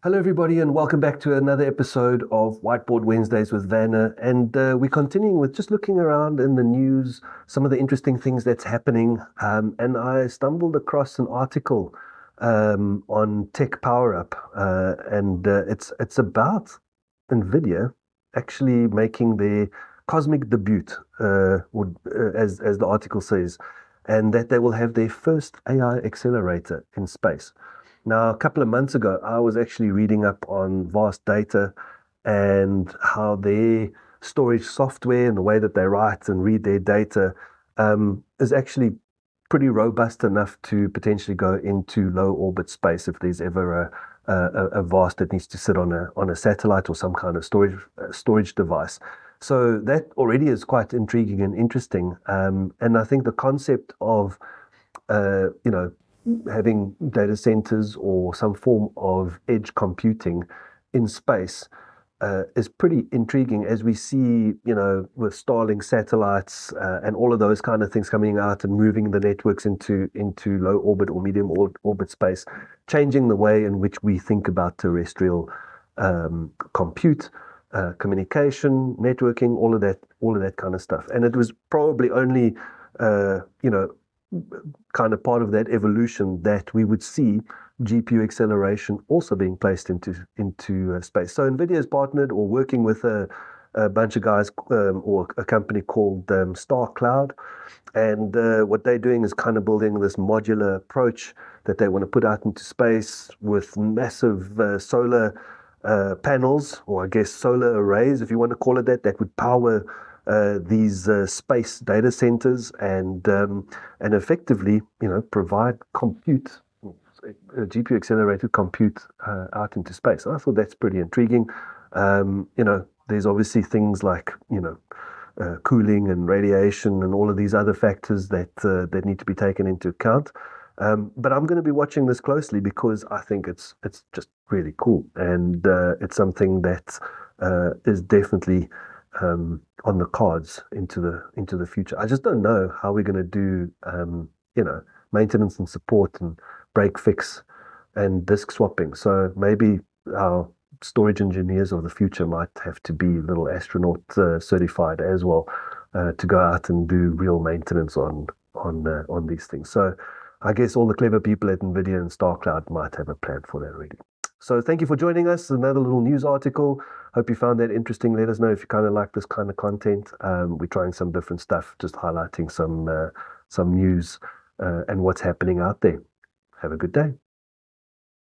Hello, everybody, and welcome back to another episode of Whiteboard Wednesdays with Werner. And we're continuing with just looking around in the news, some of the interesting things that's happening. And I stumbled across an article on Tech Power Up, and it's about Nvidia actually making their cosmic debut, as the article says, and that they will have their first AI accelerator in space. Now, a couple of months ago, I was actually reading up on vast data and how their storage software and the way that they write and read their data is actually pretty robust enough to potentially go into low orbit space if there's ever a vast that needs to sit on a satellite or some kind of storage device. So that already is quite intriguing and interesting. And I think the concept of having data centers or some form of edge computing in space is pretty intriguing as we see, with Starlink satellites and all of those kind of things coming out and moving the networks into low orbit or medium orbit space, changing the way in which we think about terrestrial compute, communication, networking, all of that kind of stuff. And it was probably only, kind of part of that evolution that we would see GPU acceleration also being placed into space. So Nvidia has partnered or working with a bunch of guys or a company called StarCloud, and what they're doing is kind of building this modular approach that they want to put out into space with massive solar panels, or I guess solar arrays, if you want to call it that, that would power these space data centers and effectively, provide compute, GPU accelerated compute out into space. I thought that's pretty intriguing. There's obviously things like, cooling and radiation and all of these other factors that need to be taken into account. But I'm going to be watching this closely because I think it's just really cool, and it's something that is definitely on the cards into the future. I just don't know how we're going to do, maintenance and support and break fix and disk swapping. So maybe our storage engineers of the future might have to be little astronaut certified as well to go out and do real maintenance on these things. So I guess all the clever people at Nvidia and StarCloud might have a plan for that already. So thank you for joining us. Another little news article. Hope you found that interesting. Let us know if you kind of like this kind of content. We're trying some different stuff, just highlighting some news and what's happening out there. Have a good day.